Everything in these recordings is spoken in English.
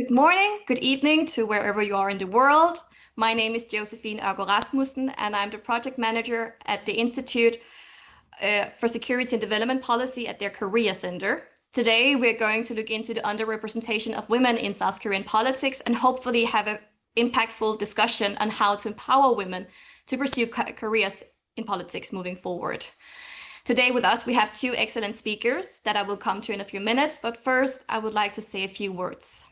Good morning, good evening to wherever you are in the world. My name is Josephine Ørgaard Rasmussen, and I'm the project manager at the Institute for Security and Development Policy at their Korea Center. Today, we're going to look into the underrepresentation of women in South Korean politics and hopefully have an impactful discussion on how to empower women to pursue careers in politics moving forward. Today with us, we have two excellent speakers that I will come to in a few minutes, but first, I would like to say a few words.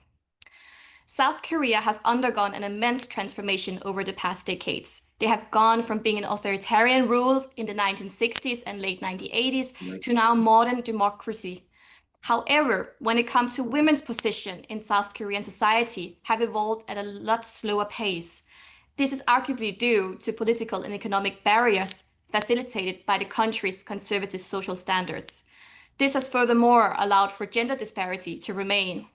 South Korea has undergone an immense transformation over the past decades. They have gone from being an authoritarian rule in the 1960s and late 1980s to now modern democracy. However, when it comes to women's position in South Korean society have evolved at a lot slower pace. This is arguably due to political and economic barriers facilitated by the country's conservative social standards. This has furthermore allowed for gender disparity to remain.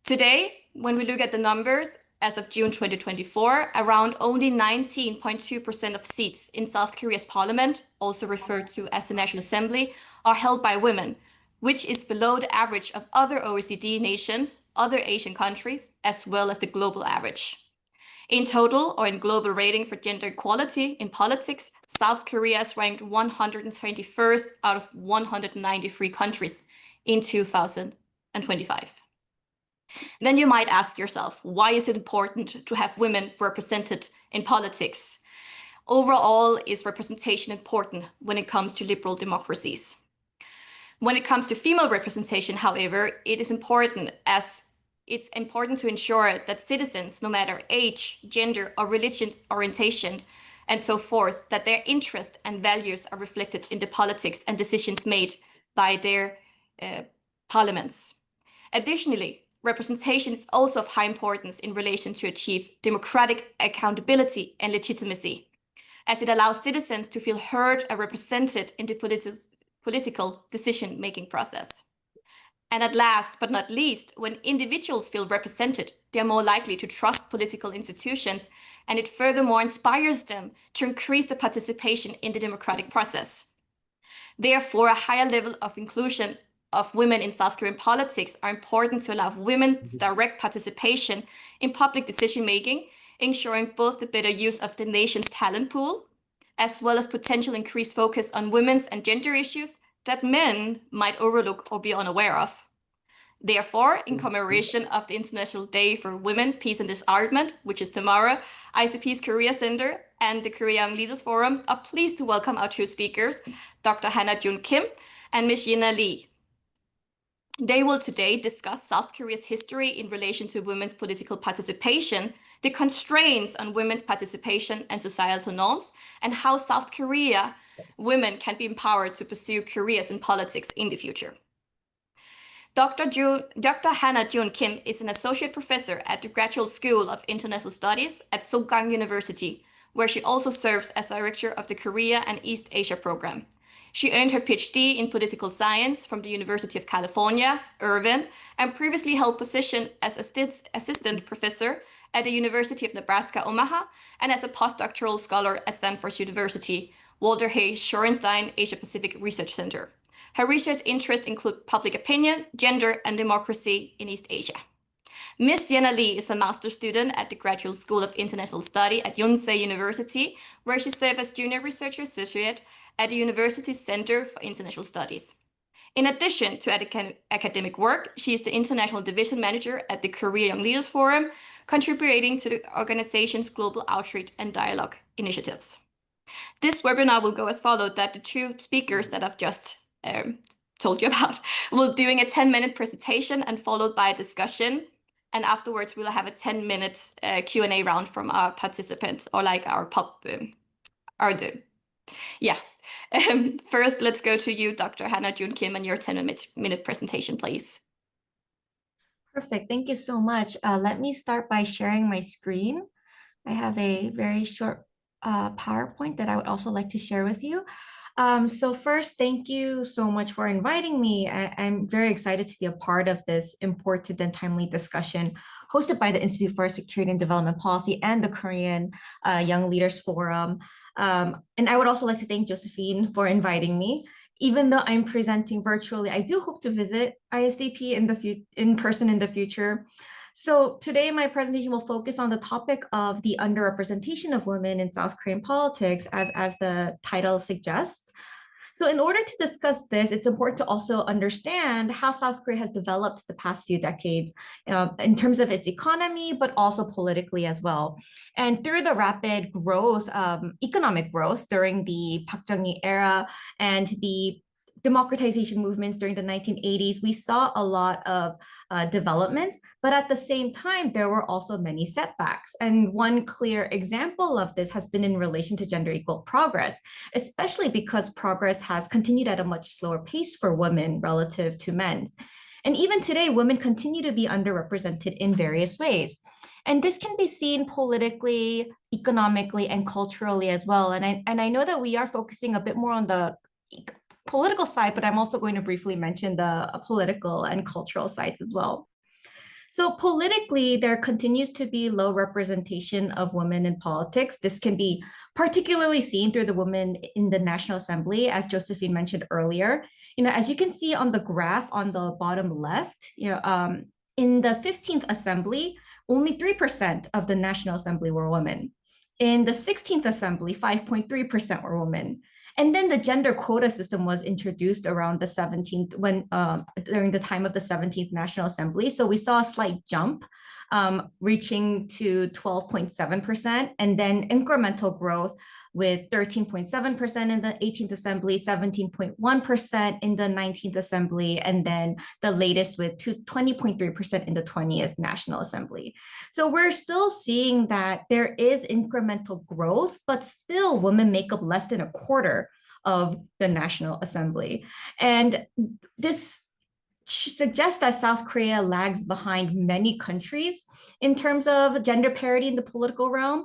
Today, when we look at the numbers, as of June 2024, around only 19.2% of seats in South Korea's parliament, also referred to as the National Assembly, are held by women, which is below the average of other OECD nations, other Asian countries, as well as the global average. In total, or in global rating for gender equality in politics, South Korea is ranked 121st out of 193 countries in 2025. Then you might ask yourself, why is it important to have women represented in politics? Overall, is representation important when it comes to liberal democracies? When it comes to female representation, however, it is important as it's important to ensure that citizens, no matter age, gender, or religion orientation, and so forth, that their interests and values are reflected in the politics and decisions made by their parliaments. Additionally, representation is also of high importance in relation to achieve democratic accountability and legitimacy, as it allows citizens to feel heard and represented in the political decision-making process. And at last but not least, when individuals feel represented, they are more likely to trust political institutions, and it furthermore inspires them to increase the participation in the democratic process. Therefore, a higher level of inclusion of women in South Korean politics are important to allow women's direct participation in public decision-making, ensuring both the better use of the nation's talent pool, as well as potential increased focus on women's and gender issues that men might overlook or be unaware of. Therefore, in commemoration of the International Day for Women, Peace and Disarmament, which is tomorrow, ICP's Korea Center and the Korea Young Leaders Forum are pleased to welcome our two speakers, Dr. Hannah June Kim and Ms. Yina Lee. They will today discuss South Korea's history in relation to women's political participation, the constraints on women's participation and societal norms, and how South Korea women can be empowered to pursue careers in politics in the future. Dr. Hannah June Kim is an associate professor at the Graduate School of International Studies at Sogang University, where she also serves as director of the Korea and East Asia program. She earned her PhD in political science from the University of California, Irvine, and previously held position as assistant professor at the University of Nebraska, Omaha, and as a postdoctoral scholar at Stanford University, Walter Hay Shorenstein Asia Pacific Research Center. Her research interests include public opinion, gender, and democracy in East Asia. Ms. Yena Lee is a master's student at the Graduate School of International Study at Yonsei University, where she served as junior research associate at the university's Center for International Studies. In addition to academic work, she is the International Division Manager at the Korea Young Leaders Forum, contributing to the organization's global outreach and dialogue initiatives. This webinar will go as follows: that the two speakers that I've just told you about will doing a 10-minute presentation and followed by a discussion. And afterwards, we'll have a 10-minute Q&A round from our participants, or like First, let's go to you, Dr. Hannah June Kim, and your 10-minute presentation, please. Perfect. Thank you so much. Let me start by sharing my screen. I have a very short PowerPoint that I would also like to share with you. So first, thank you so much for inviting me. I'm very excited to be a part of this important and timely discussion hosted by the Institute for Security and Development Policy and the Korean Young Leaders Forum. And I would also like to thank Josephine for inviting me. even though I'm presenting virtually, I do hope to visit ISDP in person in the future. So today my presentation will focus on the topic of the underrepresentation of women in South Korean politics, as the title suggests. So in order to discuss this, it's important to also understand how South Korea has developed the past few decades in terms of its economy, but also politically as well. And through the rapid growth, economic growth during the Park Chung-hee era and the democratization movements during the 1980s, we saw a lot of developments, but at the same time, there were also many setbacks. And one clear example of this has been in relation to gender equal progress, especially because progress has continued at a much slower pace for women relative to men. And even today, women continue to be underrepresented in various ways. And this can be seen politically, economically, and culturally as well. And I know that we are focusing a bit more on the political side, but I'm also going to briefly mention the political and cultural sides as well. So politically, there continues to be low representation of women in politics. This can be particularly seen through the women in the National Assembly, as Josephine mentioned earlier. As you can see on the graph on the bottom left, in the 15th Assembly, only 3% of the National Assembly were women. In the 16th Assembly, 5.3% were women. And then the gender quota system was introduced around the 17th, during the time of the 17th National Assembly. So we saw a slight jump, reaching to 12.7%, and then incremental growth with 13.7% in the 18th Assembly, 17.1% in the 19th Assembly, and then the latest with 20.3% in the 20th National Assembly. So we're still seeing that there is incremental growth, but still women make up less than a quarter of the National Assembly. And this suggests that South Korea lags behind many countries in terms of gender parity in the political realm,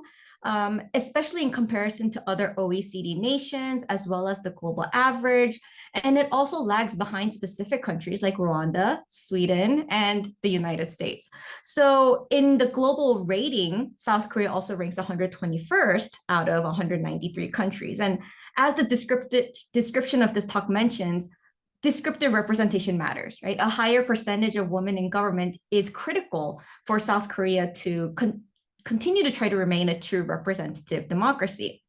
especially in comparison to other OECD nations, as well as the global average. And it also lags behind specific countries like Rwanda, Sweden, and the United States. So in the global rating, South Korea also ranks 121st out of 193 countries. And as the description of this talk mentions, descriptive representation matters, right? A higher percentage of women in government is critical for South Korea to continue to try to remain a true representative democracy.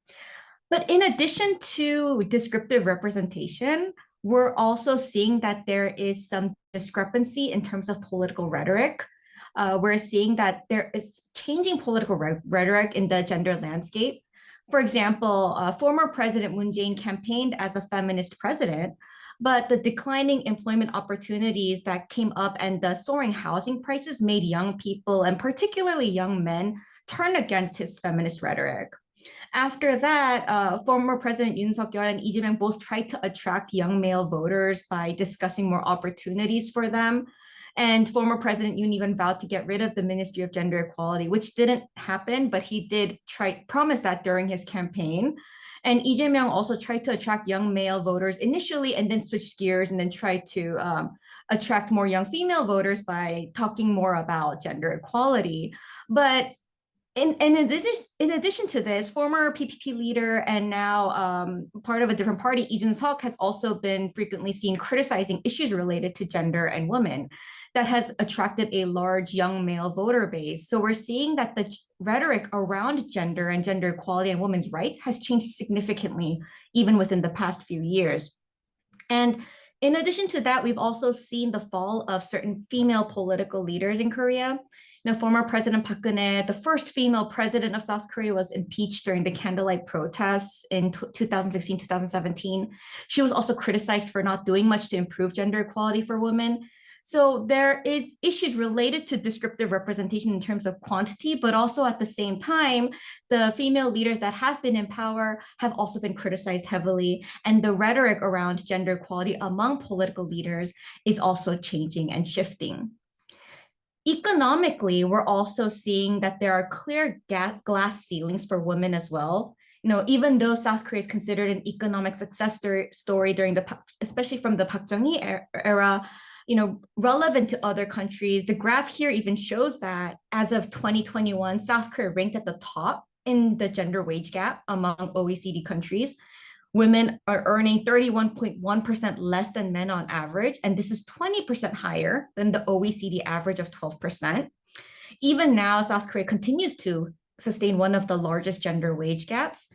But in addition to descriptive representation, we're also seeing that there is some discrepancy in terms of political rhetoric. We're seeing that there is changing political rhetoric in the gender landscape. For example, former President Moon Jae-in campaigned as a feminist president, but the declining employment opportunities that came up and the soaring housing prices made young people, and particularly young men, turn against his feminist rhetoric. After that, former President Yoon Suk-yeol and Lee Jae-myung both tried to attract young male voters by discussing more opportunities for them. And former President Yoon even vowed to get rid of the Ministry of Gender Equality, which didn't happen, but he did promise that during his campaign. And Lee Jae-myung also tried to attract young male voters initially, and then switched gears and then tried to attract more young female voters by talking more about gender equality. But in addition to this, former PPP leader and now part of a different party, Lee Jun-seok, has also been frequently seen criticizing issues related to gender and women. That has attracted a large young male voter base. So we're seeing that the rhetoric around gender and gender equality and women's rights has changed significantly, even within the past few years. And in addition to that, we've also seen the fall of certain female political leaders in Korea. Former President Park Geun-hye, the first female president of South Korea, was impeached during the candlelight protests in 2016, 2017. She was also criticized for not doing much to improve gender equality for women. So there is issues related to descriptive representation in terms of quantity, but also at the same time, the female leaders that have been in power have also been criticized heavily. And the rhetoric around gender equality among political leaders is also changing and shifting. Economically, we're also seeing that there are clear glass ceilings for women as well. Even though South Korea is considered an economic success story during especially from the Park Chung-hee era, relevant to other countries, the graph here even shows that as of 2021, South Korea ranked at the top in the gender wage gap among OECD countries. women are earning 31.1% less than men on average, and this is 20% higher than the OECD average of 12%. Even now, South Korea continues to sustain one of the largest gender wage gaps.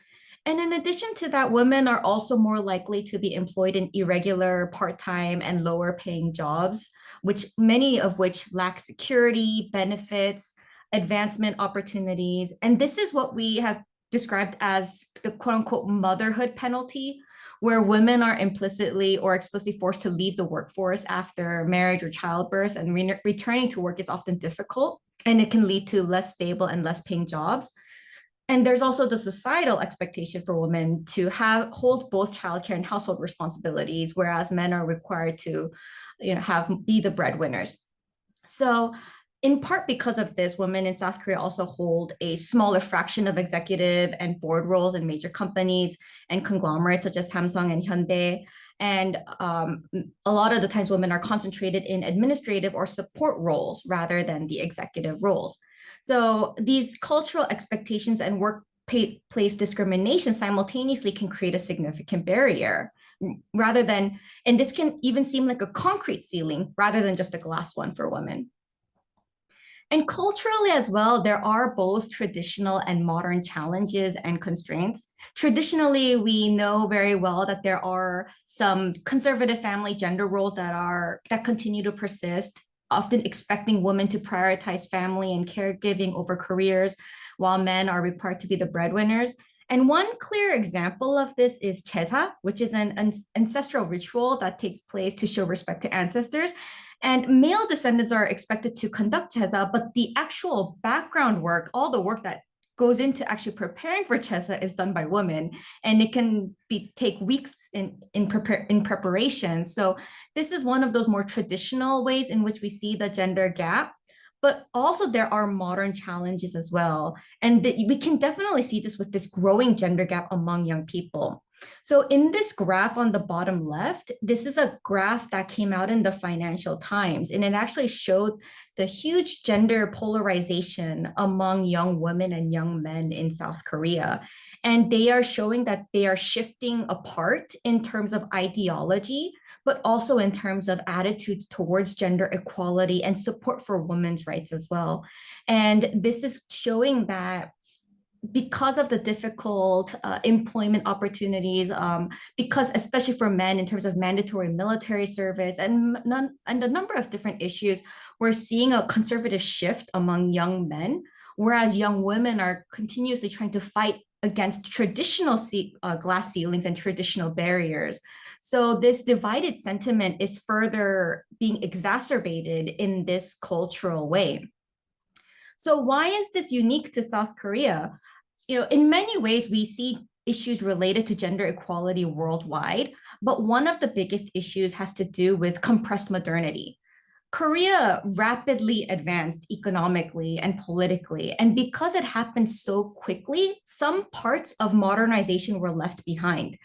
And in addition to that, women are also more likely to be employed in irregular, part-time, and lower-paying jobs, which many of which lack security, benefits, advancement opportunities. And this is what we have described as the quote-unquote motherhood penalty, where women are implicitly or explicitly forced to leave the workforce after marriage or childbirth, and returning to work is often difficult, and it can lead to less stable and less paying jobs. And there's also the societal expectation for women to hold both childcare and household responsibilities, whereas men are required to, be the breadwinners. So in part because of this, women in South Korea also hold a smaller fraction of executive and board roles in major companies and conglomerates such as Samsung and Hyundai. And a lot of the times women are concentrated in administrative or support roles rather than the executive roles. So these cultural expectations and workplace discrimination simultaneously can create a significant barrier rather than, and this can even seem like a concrete ceiling rather than just a glass one for women. And culturally as well, there are both traditional and modern challenges and constraints. Traditionally, we know very well that there are some conservative family gender roles that continue to persist, often expecting women to prioritize family and caregiving over careers, while men are required to be the breadwinners. And one clear example of this is Chesa, which is an ancestral ritual that takes place to show respect to ancestors. And male descendants are expected to conduct Chesa, but the actual background work, all the work that goes into actually preparing for Chesa is done by women, and it can take weeks in preparation. So this is one of those more traditional ways in which we see the gender gap. But also there are modern challenges as well. And we can definitely see this with this growing gender gap among young people. So in this graph on the bottom left, this is a graph that came out in the Financial Times, and it actually showed the huge gender polarization among young women and young men in South Korea. And they are showing that they are shifting apart in terms of ideology, but also in terms of attitudes towards gender equality and support for women's rights as well. And this is showing that because of the difficult employment opportunities, because especially for men in terms of mandatory military service and a number of different issues, we're seeing a conservative shift among young men, whereas young women are continuously trying to fight against traditional glass ceilings and traditional barriers. So this divided sentiment is further being exacerbated in this cultural way. So why is this unique to South Korea? In many ways, we see issues related to gender equality worldwide, but one of the biggest issues has to do with compressed modernity. Korea rapidly advanced economically and politically, and because it happened so quickly, some parts of modernization were left behind.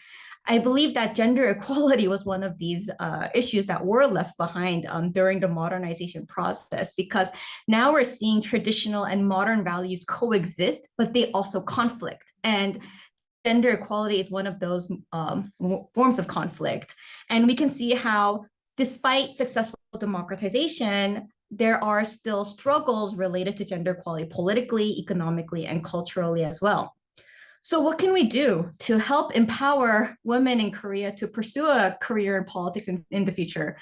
I believe that gender equality was one of these issues that were left behind during the modernization process, because now we're seeing traditional and modern values coexist, but they also conflict. And gender equality is one of those forms of conflict. And we can see how, despite successful democratization, there are still struggles related to gender equality politically, economically, and culturally as well. So what can we do to help empower women in Korea to pursue a career in politics in the future?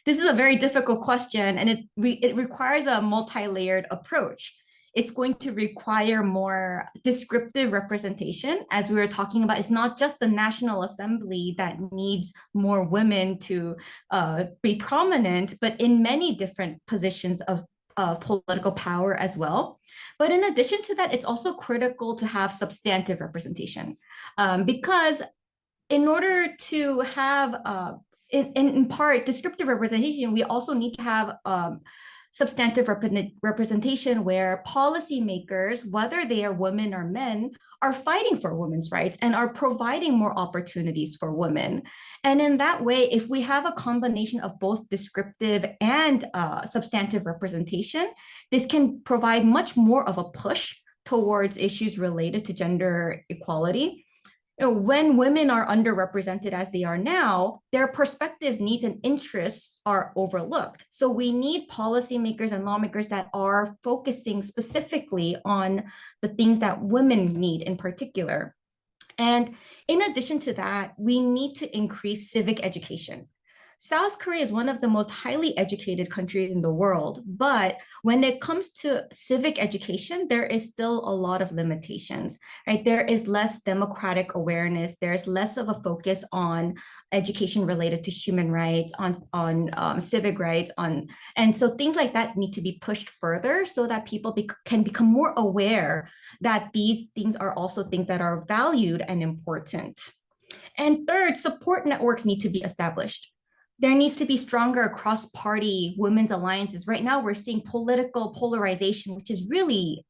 This is a very difficult question, and it requires a multi-layered approach. It's going to require more descriptive representation. As we were talking about, it's not just the National Assembly that needs more women to be prominent, but in many different positions of political power as well. But in addition to that, it's also critical to have substantive representation, because in order to have, in part, descriptive representation, we also need to have substantive representation where policymakers, whether they are women or men, are fighting for women's rights and are providing more opportunities for women. And in that way, if we have a combination of both descriptive and substantive representation, this can provide much more of a push towards issues related to gender equality. when women are underrepresented as they are now, their perspectives, needs, and interests are overlooked. So we need policymakers and lawmakers that are focusing specifically on the things that women need in particular. And in addition to that, we need to increase civic education. South Korea is one of the most highly educated countries in the world, but when it comes to civic education, there is still a lot of limitations, right? There is less democratic awareness. There's less of a focus on education related to human rights, on civic rights, and so things like that need to be pushed further so that people can become more aware that these things are also things that are valued and important. And third, support networks need to be established. There needs to be stronger cross-party women's alliances. Right now, we're seeing political polarization, which is really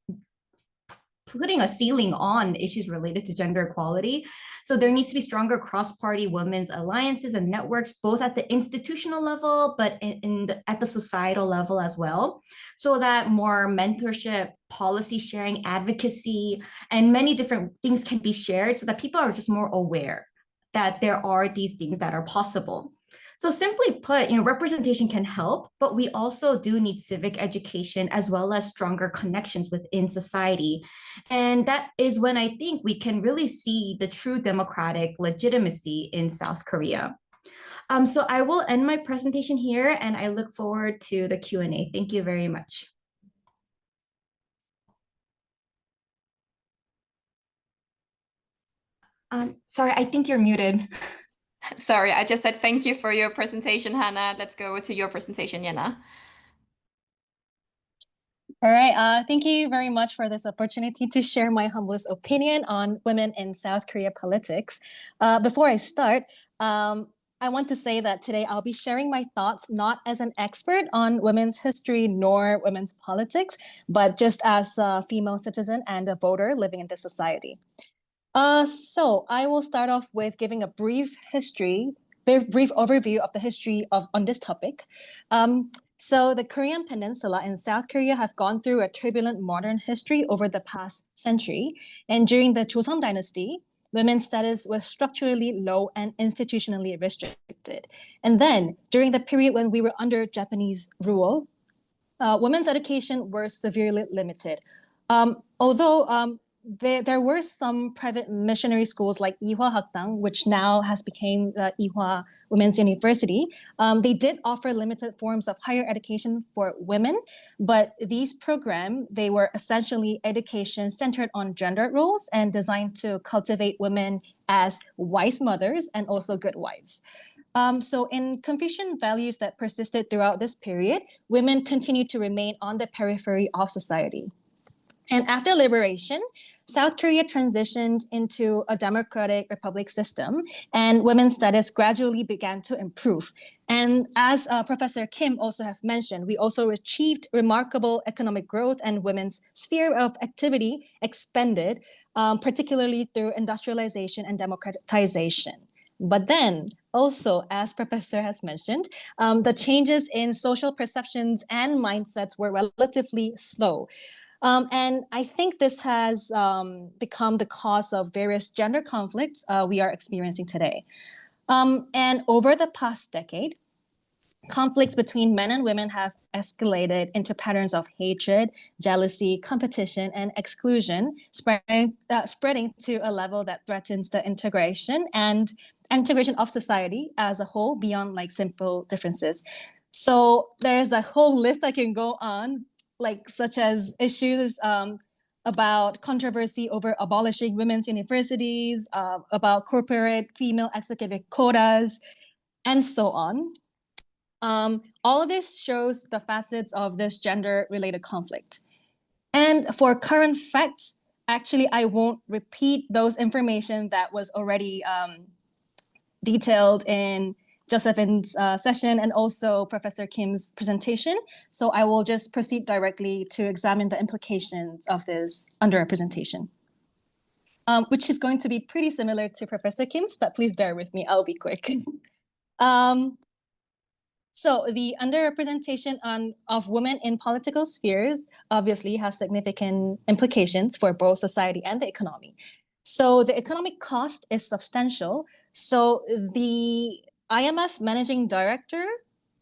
putting a ceiling on issues related to gender equality. So there needs to be stronger cross-party women's alliances and networks, both at the institutional level, but at the societal level as well, so that more mentorship, policy sharing, advocacy, and many different things can be shared so that people are just more aware that there are these things that are possible. So simply put, representation can help, but we also do need civic education as well as stronger connections within society. And that is when I think we can really see the true democratic legitimacy in South Korea. So I will end my presentation here and I look forward to the Q&A. Thank you very much. Sorry, I think you're muted. Sorry, I just said thank you for your presentation, Hannah. Let's go to your presentation, Yenna. All right. Thank you very much for this opportunity to share my humblest opinion on women in South Korea politics. Before I start, I want to say that today I'll be sharing my thoughts not as an expert on women's history nor women's politics, but just as a female citizen and a voter living in this society. So I will start off with giving a brief overview of the history on this topic. So the Korean Peninsula and South Korea have gone through a turbulent modern history over the past century. And during the Joseon Dynasty, women's status was structurally low and institutionally restricted. And then during the period when we were under Japanese rule, women's education were severely limited. Although there were some private missionary schools like Ihwa Hakdang, which now has become the Ihwa Women's University. They did offer limited forms of higher education for women, but these programs, they were essentially education centered on gender roles and designed to cultivate women as wise mothers and also good wives. So in Confucian values that persisted throughout this period, women continued to remain on the periphery of society. And after liberation, South Korea transitioned into a democratic republic system, and women's status gradually began to improve. And as Professor Kim also have mentioned, we also achieved remarkable economic growth, and women's sphere of activity expanded, particularly through industrialization and democratization. But then, also, as Professor has mentioned, the changes in social perceptions and mindsets were relatively slow. And I think this has become the cause of various gender conflicts we are experiencing today. And over the past decade, conflicts between men and women have escalated into patterns of hatred, jealousy, competition, and exclusion, spreading to a level that threatens the integration of society as a whole beyond like simple differences. So there's a whole list I can go on, like such as issues about controversy over abolishing women's universities, about corporate female executive quotas, and so on. All of this shows the facets of this gender-related conflict. And for current facts, actually, I won't repeat those information that was already detailed in Josephine's session and also Professor Kim's presentation. So I will just proceed directly to examine the implications of this underrepresentation, which is going to be pretty similar to Professor Kim's, but please bear with me, I'll be quick. So the underrepresentation of women in political spheres obviously has significant implications for both society and the economy. So the economic cost is substantial. So the IMF managing director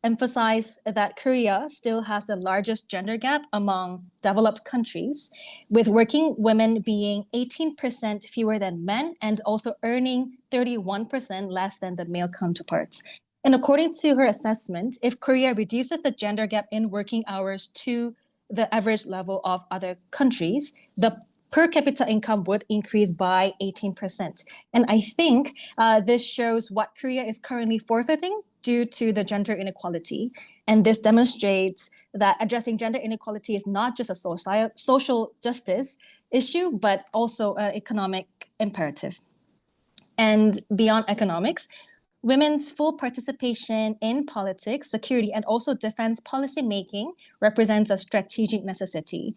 emphasized that Korea still has the largest gender gap among developed countries, with working women being 18% fewer than men and also earning 31% less than the male counterparts. And according to her assessment, if Korea reduces the gender gap in working hours to the average level of other countries, the per capita income would increase by 18%. And I think this shows what Korea is currently forfeiting due to the gender inequality. And this demonstrates that addressing gender inequality is not just a social justice issue, but also an economic imperative. And beyond economics, women's full participation in politics, security, and also defense policy making represents a strategic necessity.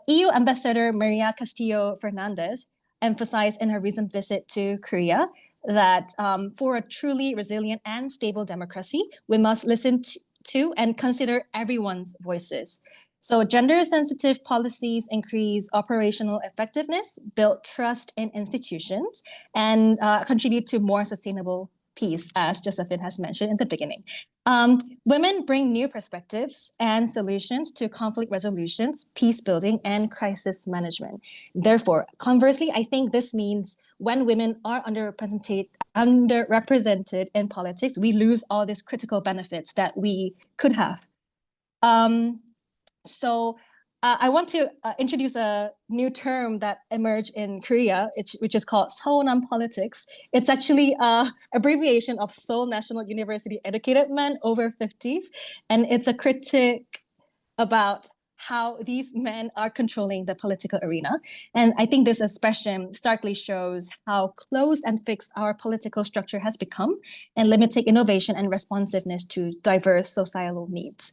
EU Ambassador Maria Castillo Fernandez emphasized in her recent visit to Korea that for a truly resilient and stable democracy, we must listen to and consider everyone's voices. So gender-sensitive policies increase operational effectiveness, build trust in institutions, and contribute to more sustainable peace, as Josephine has mentioned in the beginning. Women bring new perspectives and solutions to conflict resolutions, peace building, and crisis management. Therefore, conversely, I think this means when women are underrepresented in politics, we lose all these critical benefits that we could have. So I want to introduce a new term that emerged in Korea, which is called Seonam politics. It's actually an abbreviation of Seoul National University Educated Men over 50s. And it's a critique about how these men are controlling the political arena. And I think this expression starkly shows how closed and fixed our political structure has become and limiting innovation and responsiveness to diverse societal needs.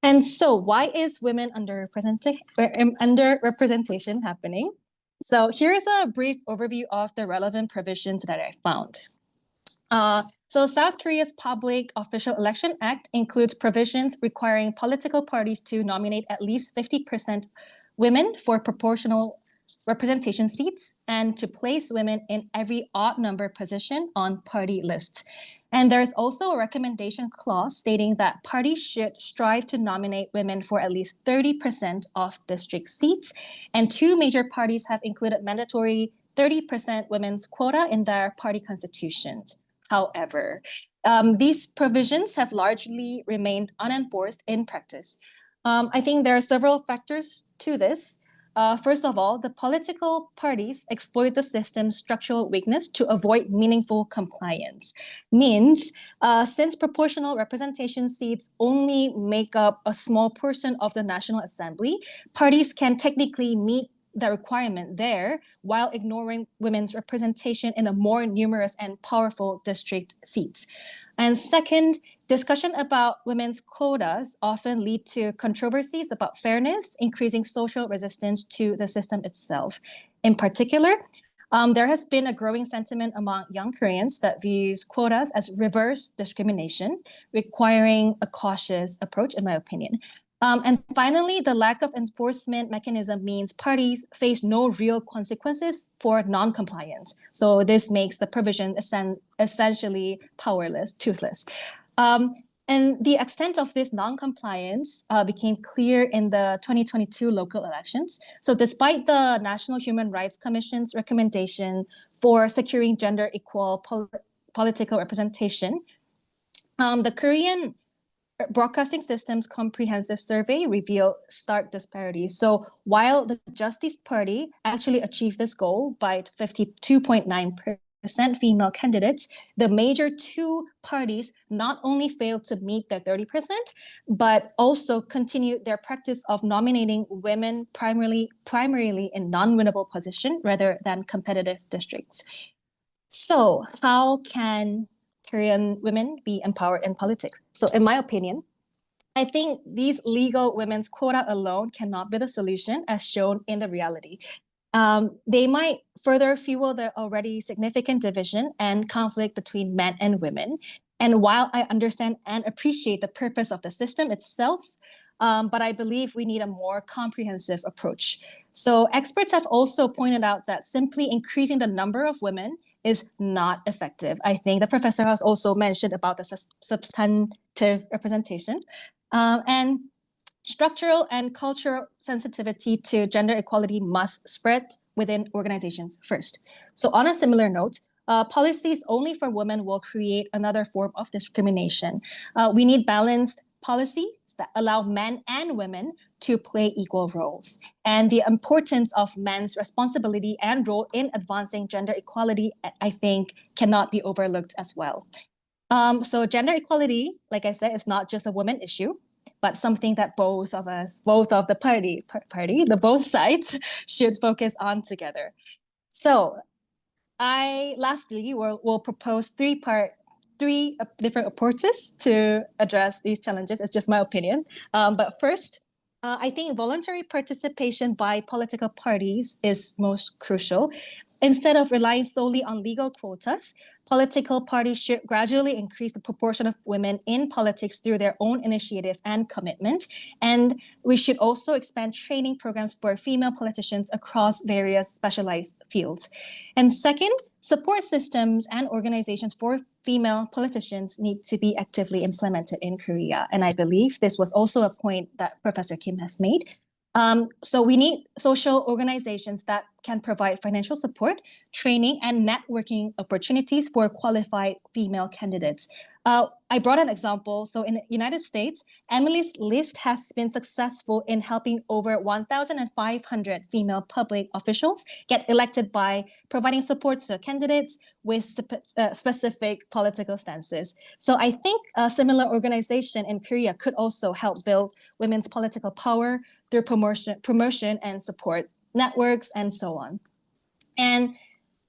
And so why is women underrepresentation happening? So here's a brief overview of the relevant provisions that I found. So South Korea's Public Official Election Act includes provisions requiring political parties to nominate at least 50% women for proportional representation seats and to place women in every odd number position on party lists. And there's also a recommendation clause stating that parties should strive to nominate women for at least 30% of district seats. And two major parties have included mandatory 30% women's quota in their party constitutions. However, these provisions have largely remained unenforced in practice. I think there are several factors to this. First of all, the political parties exploit the system's structural weakness to avoid meaningful compliance. Means, since proportional representation seats only make up a small portion of the National Assembly, parties can technically meet the requirement there while ignoring women's representation in a more numerous and powerful district seats. And second, discussion about women's quotas often lead to controversies about fairness, increasing social resistance to the system itself. In particular, there has been a growing sentiment among young Koreans that views quotas as reverse discrimination, requiring a cautious approach, in my opinion. And finally, the lack of enforcement mechanism means parties face no real consequences for non-compliance. So this makes the provision essentially powerless, toothless. And the extent of this non-compliance became clear in the 2022 local elections. So despite the National Human Rights Commission's recommendation for securing gender equal political representation, the Korean Broadcasting System's comprehensive survey revealed stark disparities. So while the Justice Party actually achieved this goal by 52.9% female candidates, the major two parties not only failed to meet their 30%, but also continued their practice of nominating women primarily in non-winnable position rather than competitive districts. So how can Korean women be empowered in politics? So in my opinion, I think these legal women's quota alone cannot be the solution as shown in the reality. They might further fuel the already significant division and conflict between men and women. And while I understand and appreciate the purpose of the system itself, but I believe we need a more comprehensive approach. So experts have also pointed out that simply increasing the number of women is not effective. I think the professor has also mentioned about the substantive representation. And structural and cultural sensitivity to gender equality must spread within organizations first. So on a similar note, policies only for women will create another form of discrimination. We need balanced policies that allow men and women to play equal roles. And the importance of men's responsibility and role in advancing gender equality, I think, cannot be overlooked as well. So gender equality, like I said, is not just a women issue, but something that both of both sides should focus on together. So lastly will propose three different approaches to address these challenges. It's just my opinion. But first, I think voluntary participation by political parties is most crucial. Instead of relying solely on legal quotas, political parties should gradually increase the proportion of women in politics through their own initiative and commitment. And we should also expand training programs for female politicians across various specialized fields. And second, support systems and organizations for female politicians need to be actively implemented in Korea. And I believe this was also a point that Professor Kim has made. So we need social organizations that can provide financial support, training, and networking opportunities for qualified female candidates. I brought an example. So in the United States, Emily's List has been successful in helping over 1,500 female public officials get elected by providing support to candidates with specific political stances. So I think a similar organization in Korea could also help build women's political power through promotion and support networks and so on. And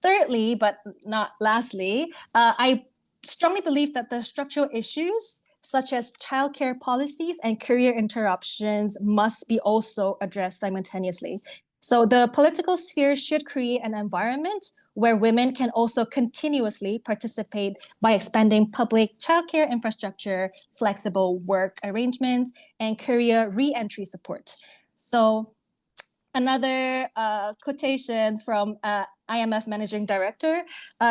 thirdly, but not lastly, I strongly believe that the structural issues such as childcare policies and career interruptions must be also addressed simultaneously. So the political sphere should create an environment where women can also continuously participate by expanding public childcare infrastructure, flexible work arrangements, and career re-entry support. So another quotation from IMF Managing Director,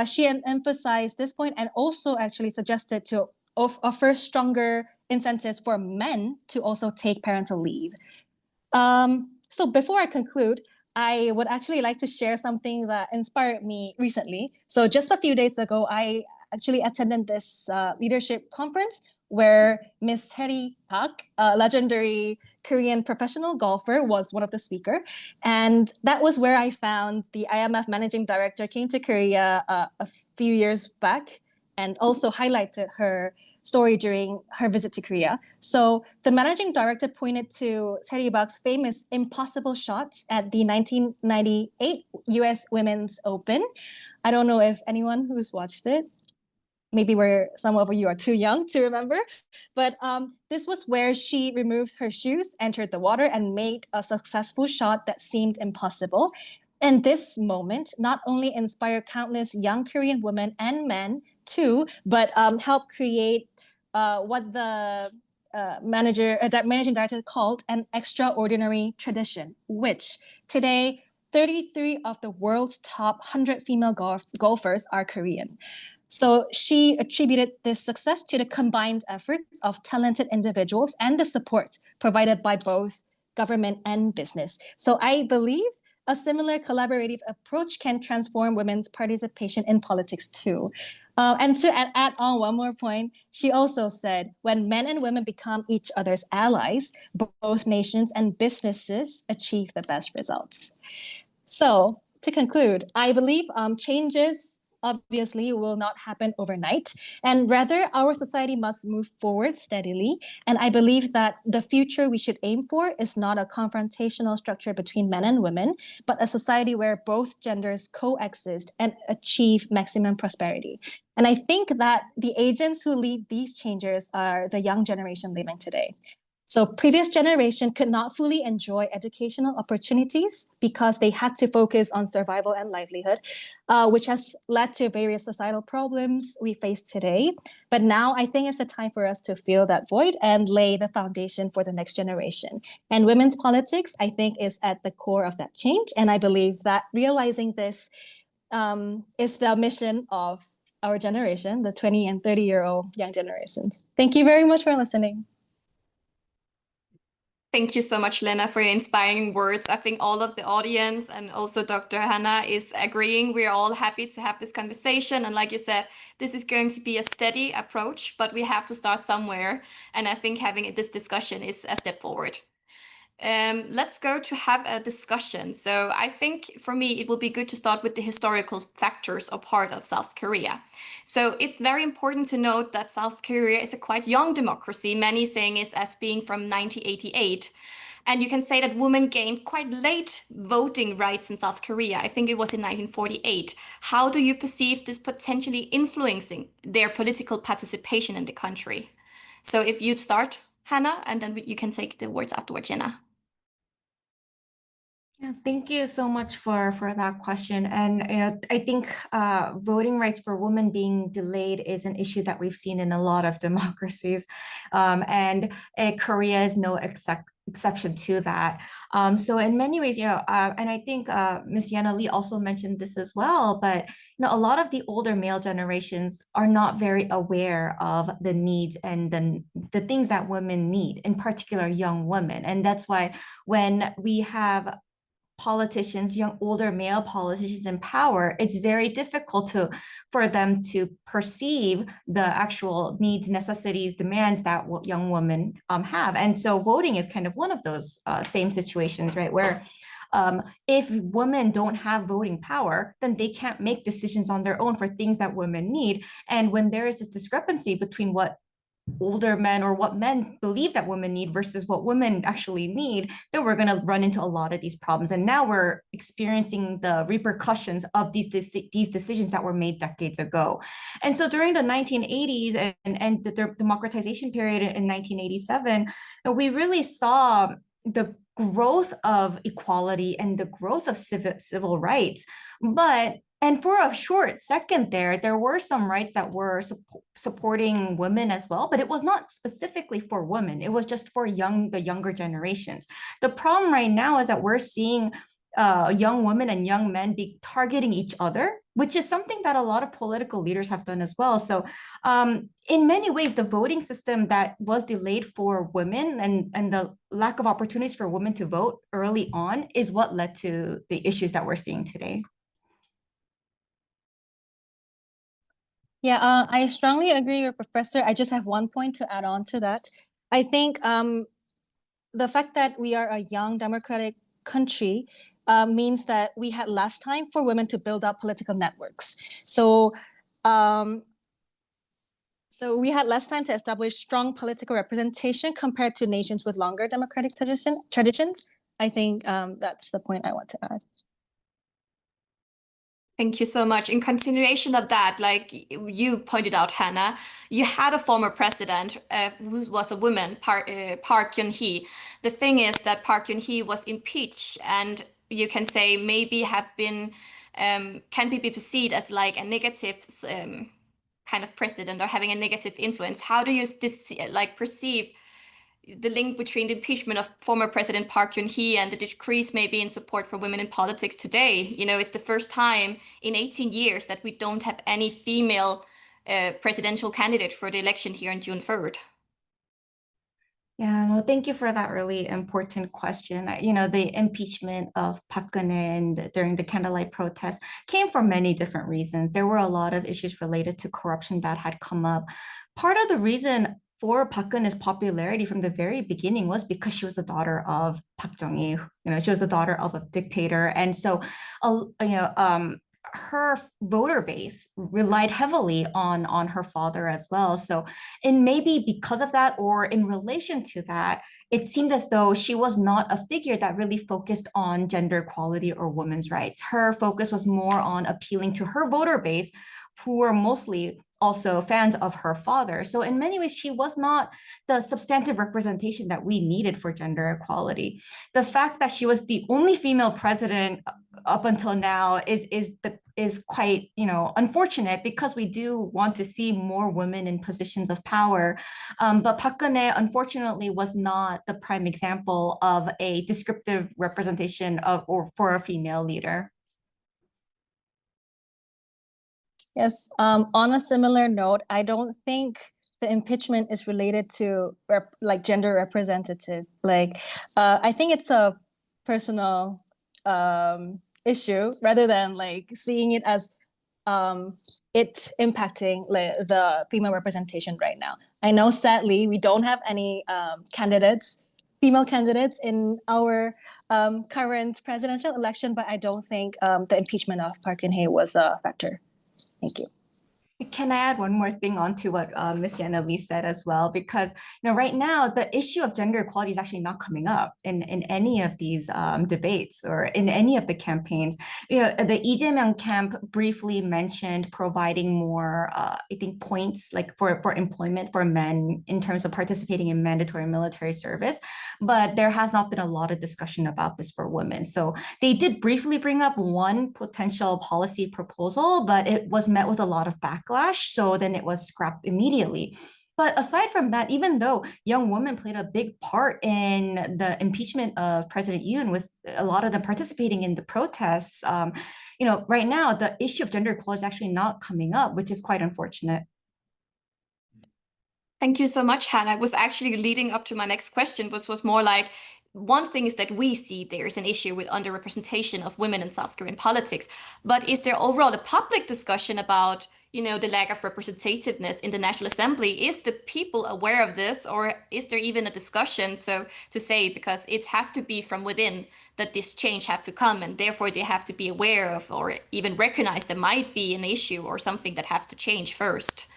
she emphasized this point and also actually suggested to offer stronger incentives for men to also take parental leave. So before I conclude, I would actually like to share something that inspired me recently. So just a few days ago, I actually attended this leadership conference where Miss Terry Park, a legendary Korean professional golfer, was one of the speakers. And that was where I found the IMF managing director came to Korea a few years back and also highlighted her story during her visit to Korea. So the managing director pointed to Terry Park's famous impossible shot at the 1998 US Women's Open. I don't know if anyone who's watched it, maybe where some of you are too young to remember, but this was where she removed her shoes, entered the water, and made a successful shot that seemed impossible. And this moment not only inspired countless young Korean women and men too, but helped create what the managing director called an extraordinary tradition, which today 33 of the world's top 100 female golfers are Korean. So she attributed this success to the combined efforts of talented individuals and the support provided by both government and business. So I believe a similar collaborative approach can transform women's participation in politics too. And to add on one more point, she also said, when men and women become each other's allies, both nations and businesses achieve the best results. So to conclude, I believe changes obviously will not happen overnight, and rather our society must move forward steadily. And I believe that the future we should aim for is not a confrontational structure between men and women, but a society where both genders coexist and achieve maximum prosperity. And I think that the agents who lead these changes are the young generation living today. So previous generation could not fully enjoy educational opportunities because they had to focus on survival and livelihood, which has led to various societal problems we face today. But now I think it's the time for us to fill that void and lay the foundation for the next generation. And women's politics, I think, is at the core of that change. And I believe that realizing this is the mission of our generation, the 20 and 30-year-old young generations. Thank you very much for listening. Thank you so much, Lena, for your inspiring words. I think all of the audience and also Dr. Hannah is agreeing. We're all happy to have this conversation. And like you said, this is going to be a steady approach, but we have to start somewhere. And I think having this discussion is a step forward. Let's go to have a discussion. So I think for me, it will be good to start with the historical factors or part of South Korea. So it's very important to note that South Korea is a quite young democracy, many saying it as being from 1988. And you can say that women gained quite late voting rights in South Korea. I think it was in 1948. How do you perceive this potentially influencing their political participation in the country? So if you'd start, Hannah, and then you can take the words afterwards, Jenna. Yeah, thank you so much for that question. And I think voting rights for women being delayed is an issue that we've seen in a lot of democracies, and Korea is no exception to that. So in many ways, and I think Ms. Yana Lee also mentioned this as well. But a lot of the older male generations are not very aware of the needs and the things that women need, in particular young women, and that's why when we have politicians, young older male politicians in power, it's very difficult for them to perceive the actual needs, necessities, demands that young women have. And so voting is kind of one of those same situations, right? Where if women don't have voting power, then they can't make decisions on their own for things that women need. And when there is this discrepancy between what older men or what men believe that women need versus what women actually need, then we're going to run into a lot of these problems. And now we're experiencing the repercussions of these decisions that were made decades ago. And so during the 1980s and the democratization period in 1987, we really saw the growth of equality and the growth of civil rights. And for a short second there were some rights that were supporting women as well, but it was not specifically for women. It was just for the younger generations. The problem right now is that we're seeing young women and young men be targeting each other, which is something that a lot of political leaders have done as well. So in many ways, the voting system that was delayed for women and the lack of opportunities for women to vote early on is what led to the issues that we're seeing today. Yeah, I strongly agree with Professor. I just have one point to add on to that. I think the fact that we are a young democratic country means that we had less time for women to build up political networks. So we had less time to establish strong political representation compared to nations with longer democratic traditions. I think that's the point I want to add. Thank you so much. In continuation of that, like you pointed out, Hannah, you had a former president who was a woman, Park Geun-hye. The thing is that Park Geun-hye was impeached, and you can say maybe have been can be perceived as like a negative kind of president or having a negative influence. How do you perceive the link between the impeachment of former President Park Geun-hye and the decrease maybe in support for women in politics today? It's the first time in 18 years that we don't have any female presidential candidate for the election here on June 3rd. Yeah, no, thank you for that really important question. The impeachment of Park Geun-hye during the candlelight protest came for many different reasons. There were a lot of issues related to corruption that had come up. Part of the reason for Park Geun-hye's popularity from the very beginning was because she was the daughter of Park Jong-il. She was the daughter of a dictator, and so, her voter base relied heavily on her father as well. So, and maybe because of that, or in relation to that, it seemed as though she was not a figure that really focused on gender equality or women's rights. Her focus was more on appealing to her voter base, who were mostly also fans of her father. So in many ways, she was not the substantive representation that we needed for gender equality. The fact that she was the only female president up until now is quite, unfortunate, because we do want to see more women in positions of power. But Park Geun-hye, unfortunately, was not the prime example of a descriptive representation of or for a female leader. Yes, on a similar note, I don't think the impeachment is related to like gender representative. Like, I think it's a personal issue rather than like seeing it as it impacting the female representation right now. I know, sadly, we don't have any female candidates in our current presidential election, but I don't think the impeachment of Park Geun-hye was a factor. Thank you. Can I add one more thing onto what Ms. Yana Lee said as well? Because right now the issue of gender equality is actually not coming up in any of these debates or in any of the campaigns. The Lee Jae-myung camp briefly mentioned providing more, I think, points like for employment for men in terms of participating in mandatory military service, but there has not been a lot of discussion about this for women. So they did briefly bring up one potential policy proposal, but it was met with a lot of backlash. So then it was scrapped immediately. But aside from that, even though young women played a big part in the impeachment of President Yoon, with a lot of them participating in the protests, right now the issue of gender equality is actually not coming up, which is quite unfortunate. Thank you so much, Hannah. I was actually leading up to my next question, which was more like, one thing is that we see there's an issue with underrepresentation of women in South Korean politics, but is there overall a public discussion about, the lack of representativeness in the National Assembly? Is the people aware of this, or is there even a discussion, so to say, because it has to be from within that this change have to come, and therefore they have to be aware of or even recognize there might be an issue or something that has to change first?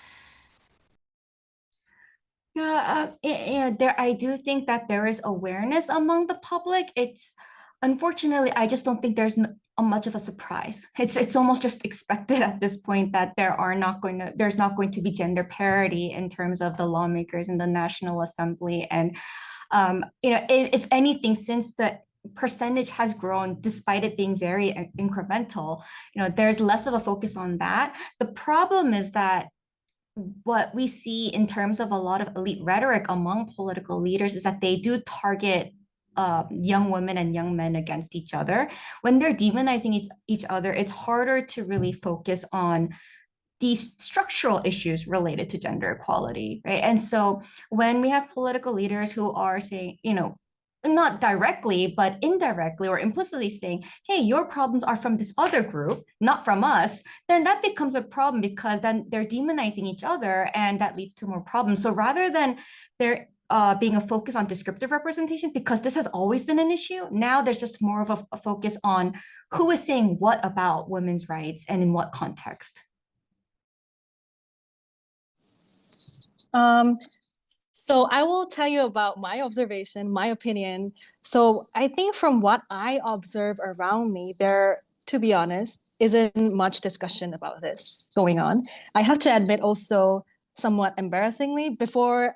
Yeah, I do think that there is awareness among the public. It's unfortunately, I just don't think there's much of a surprise. It's almost just expected at this point that there's not going to be gender parity in terms of the lawmakers in the National Assembly. And if anything, since the percentage has grown despite it being very incremental, there's less of a focus on that. The problem is that what we see in terms of a lot of elite rhetoric among political leaders is that they do target young women and young men against each other. When they're demonizing each other, it's harder to really focus on these structural issues related to gender equality, right? And so when we have political leaders who are saying, not directly, but indirectly or implicitly saying, hey, your problems are from this other group, not from us, then that becomes a problem, because then they're demonizing each other and that leads to more problems. So rather than there being a focus on descriptive representation, because this has always been an issue, now there's just more of a focus on who is saying what about women's rights and in what context. So I will tell you about my observation, my opinion. So I think from what I observe around me, there, to be honest, isn't much discussion about this going on. I have to admit also, somewhat embarrassingly, before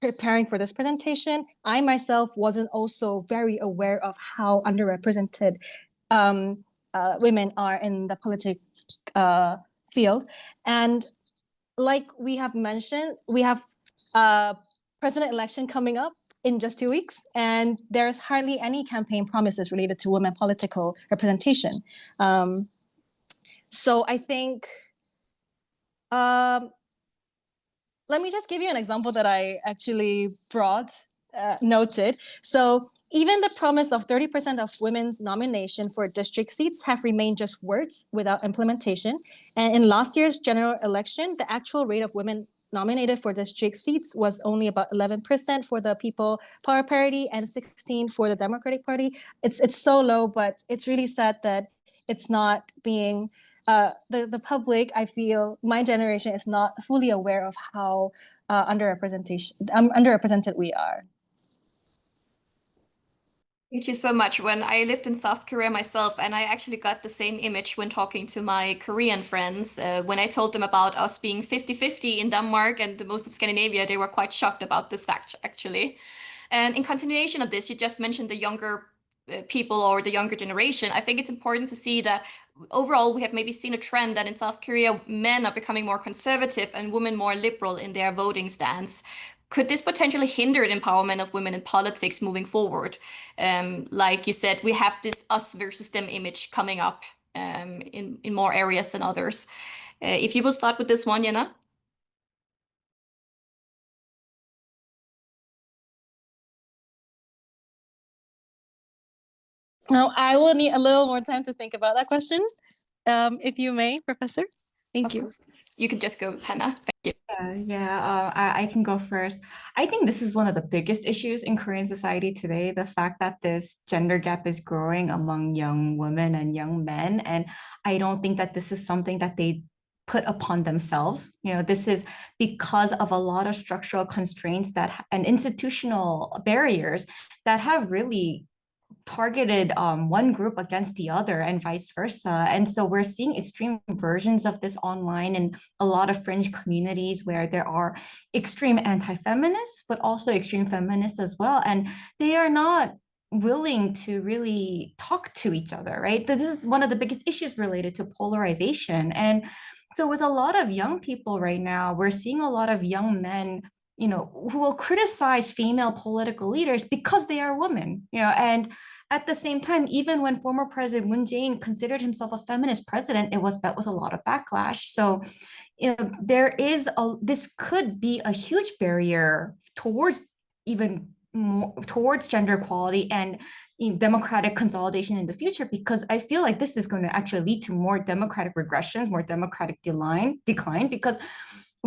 preparing for this presentation, I myself wasn't also very aware of how underrepresented women are in the political field. And like we have mentioned, we have president election coming up in just 2 weeks, and there's hardly any campaign promises related to women political representation. So I think, let me just give you an example that I actually noted. So even the promise of 30% of women's nomination for district seats have remained just words without implementation. And in last year's general election, the actual rate of women nominated for district seats was only about 11% for the People Power Party and 16% for the Democratic Party. It's so low, but it's really sad that it's not being the public. I feel my generation is not fully aware of how underrepresented we are. Thank you so much. When I lived in South Korea myself, and I actually got the same image when talking to my Korean friends, when I told them about us being 50-50 in Denmark and the most of Scandinavia, they were quite shocked about this fact, actually. And in continuation of this, you just mentioned the younger people or the younger generation. I think it's important to see that overall we have maybe seen a trend that in South Korea, men are becoming more conservative and women more liberal in their voting stance. Could this potentially hinder the empowerment of women in politics moving forward? Like you said, we have this us versus them image coming up in more areas than others. If you will start with this one, Jenna. Now, I will need a little more time to think about that question, if you may, Professor. Thank Of you. course. You can just go, Hannah. Thank you. I can go first. I think this is one of the biggest issues in Korean society today, the fact that this gender gap is growing among young women and young men. And I don't think that this is something that they put upon themselves. This is because of a lot of structural constraints and institutional barriers that have really targeted one group against the other and vice versa. And so we're seeing extreme versions of this online in a lot of fringe communities where there are extreme anti-feminists, but also extreme feminists as well. And they are not willing to really talk to each other, right? This is one of the biggest issues related to polarization. And so with a lot of young people right now, we're seeing a lot of young men who will criticize female political leaders because they are women, and at the same time, even when former President Moon Jae-in considered himself a feminist president, it was met with a lot of backlash. So, this could be a huge barrier towards even more towards gender equality and democratic consolidation in the future, because I feel like this is going to actually lead to more democratic regressions, more democratic decline, because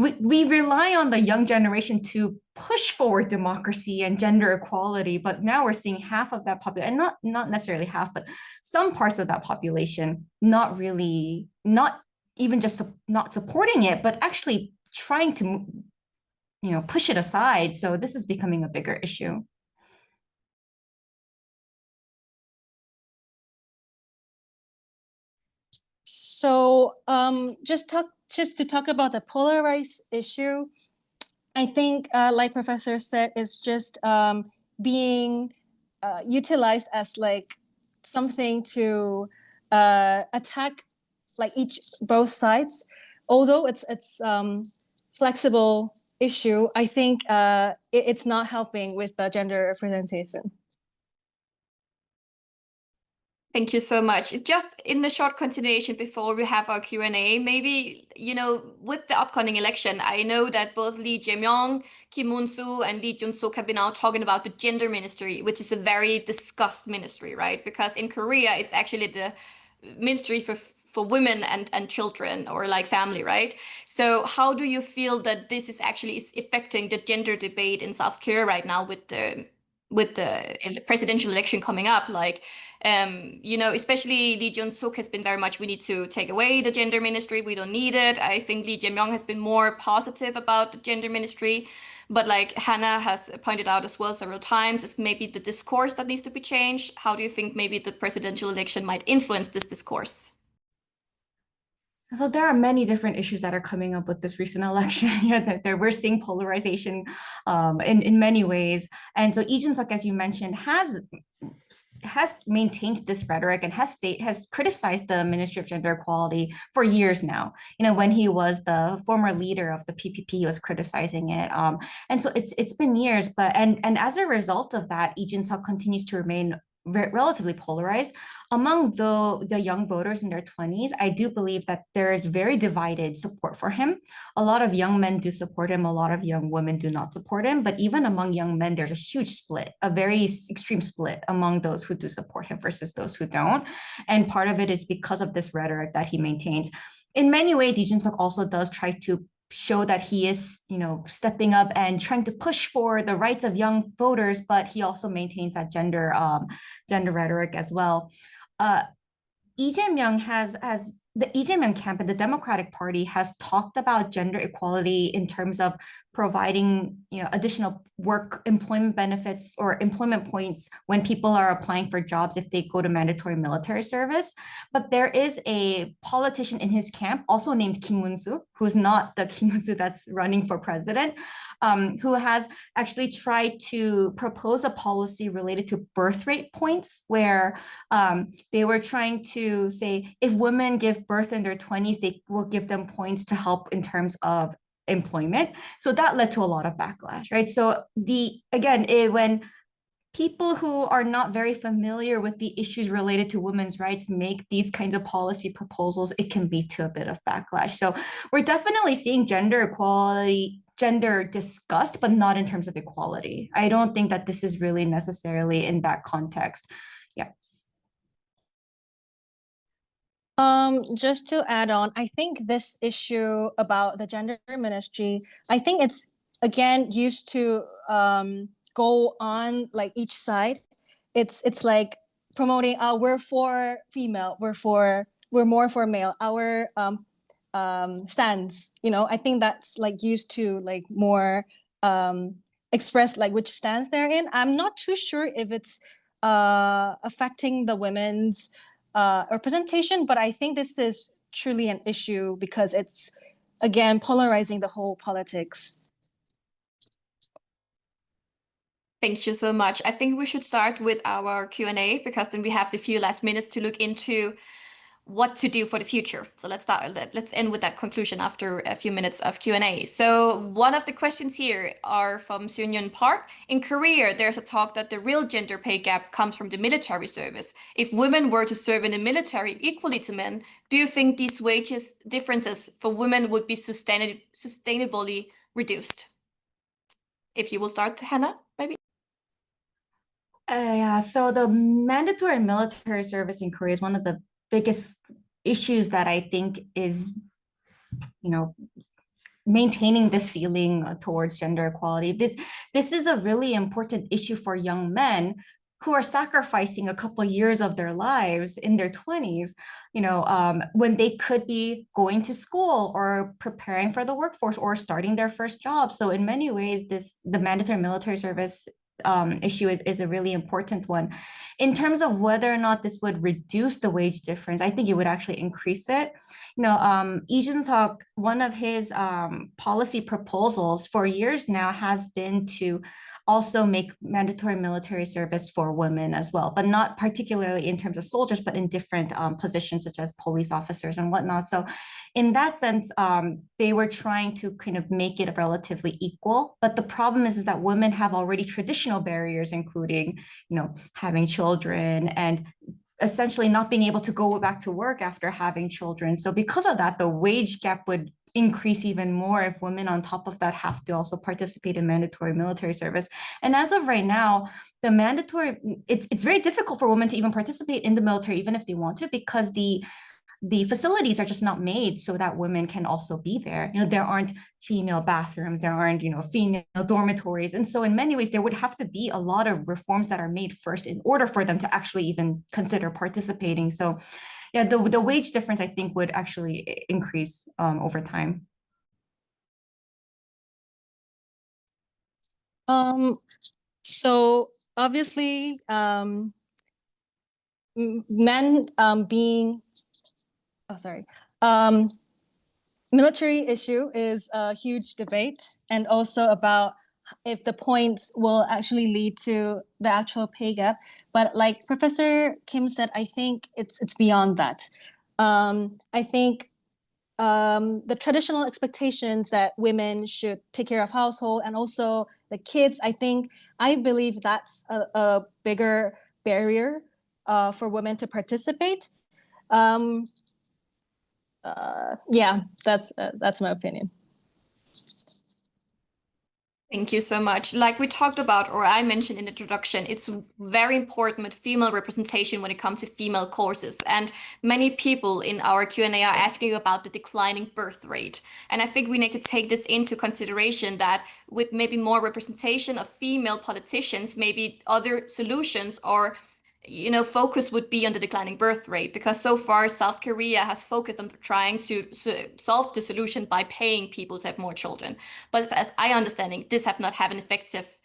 we rely on the young generation to push forward democracy and gender equality, but now we're seeing half of that population, and not necessarily half, but some parts of that population not even just not supporting it, but actually trying to push it aside. So this is becoming a bigger issue. So, just to talk about the polarized issue, I think, like Professor said, it's just being utilized as like something to attack like both sides. Although it's flexible issue, I think it's not helping with the gender representation. Thank you so much. Just in the short continuation before we have our Q&A, maybe, with the upcoming election, I know that both Lee Jae-myung, Kim Moon-soo, and Lee Jun-suk have been out talking about the gender ministry, which is a very discussed ministry, right? Because in Korea, it's actually the ministry for women and children, or like family, right? So how do you feel that this is affecting the gender debate in South Korea right now with the presidential election coming up? Like, especially Lee Jun-suk has been very much, we need to take away the gender ministry, we don't need it. I think Lee Jae-myung has been more positive about the gender ministry, but like Hannah has pointed out as well several times, it's maybe the discourse that needs to be changed. How do you think maybe the presidential election might influence this discourse? So there are many different issues that are coming up with this recent election. We're seeing polarization in many ways. And so Lee Jun-suk, as you mentioned, has maintained this rhetoric and has criticized the Ministry of Gender Equality for years now. When he was the former leader of the PPP, he was criticizing it. And so it's been years, and as a result of that, Lee Jun-suk continues to remain relatively polarized among the young voters in their 20s. I do believe that there is very divided support for him. A lot of young men do support him, a lot of young women do not support him, but even among young men, there's a huge split, a very extreme split among those who do support him versus those who don't. And part of it is because of this rhetoric that he maintains. In many ways, Lee Jun-suk also does try to show that he is, stepping up and trying to push for the rights of young voters, but he also maintains that gender rhetoric as well. Lee Jae-myung the Lee Jae-myung camp and the Democratic Party has talked about gender equality in terms of providing, additional work employment benefits or employment points when people are applying for jobs if they go to mandatory military service. But there is a politician in his camp, also named Kim Moon-soo, who's not the Kim Moon-soo that's running for president, who has actually tried to propose a policy related to birth rate points, where they were trying to say if women give birth in their 20s, they will give them points to help in terms of employment. So that led to a lot of backlash, right? So when people who are not very familiar with the issues related to women's rights make these kinds of policy proposals, it can lead to a bit of backlash. So we're definitely seeing gender equality, gender discussed, but not in terms of equality. I don't think that this is really necessarily in that context. Yeah. Just to add on, I think this issue about the gender ministry, I think it's again used to go on like each side. It's like promoting, we're for female, we're more for male, our stands, I think that's like used to like more express like which stands they're in. I'm not too sure if it's affecting the women's representation, but I think this is truly an issue because it's again polarizing the whole politics. Thank you so much. I think we should start with our Q&A because then we have the few last minutes to look into what to do for the future. So let's end with that conclusion after a few minutes of Q&A. So one of the questions here are from Sunyeon Park. In Korea, there's a talk that the real gender pay gap comes from the military service. If women were to serve in the military equally to men, do you think these wages differences for women would be sustainably reduced? If you will start, Hannah, maybe? Yeah, so the mandatory military service in Korea is one of the biggest issues that I think is, maintaining the ceiling towards gender equality. This is a really important issue for young men who are sacrificing a couple of years of their lives in their 20s, when they could be going to school or preparing for the workforce or starting their first job. So in many ways, the mandatory military service issue is a really important one. In terms of whether or not this would reduce the wage difference, I think it would actually increase it. Lee Jun-suk, one of his policy proposals for years now has been to also make mandatory military service for women as well, but not particularly in terms of soldiers, but in different positions such as police officers and whatnot. So in that sense, they were trying to kind of make it relatively equal. But the problem is that women have already traditional barriers, including, having children and essentially not being able to go back to work after having children. So because of that, the wage gap would increase even more if women on top of that have to also participate in mandatory military service. And as of right now, it's very difficult for women to even participate in the military, even if they want to, because the facilities are just not made so that women can also be there. There aren't female bathrooms, there aren't, female dormitories. And so in many ways, there would have to be a lot of reforms that are made first in order for them to actually even consider participating. So yeah, the wage difference, I think, would actually increase over time. So obviously, men being, military issue is a huge debate, and also about if the points will actually lead to the actual pay gap. But like Professor Kim said, I think it's beyond that. I think the traditional expectations that women should take care of household and also the kids, I believe that's a bigger barrier for women to participate. Yeah, that's my opinion. Thank you so much. Like we talked about, or I mentioned in the introduction, it's very important with female representation when it comes to female courses. And many people in our Q&A are asking about the declining birth rate. And I think we need to take this into consideration that with maybe more representation of female politicians, maybe other solutions or focus would be on the declining birth rate, because so far South Korea has focused on trying to solve the solution by paying people to have more children. But as I understanding, this have not had an effective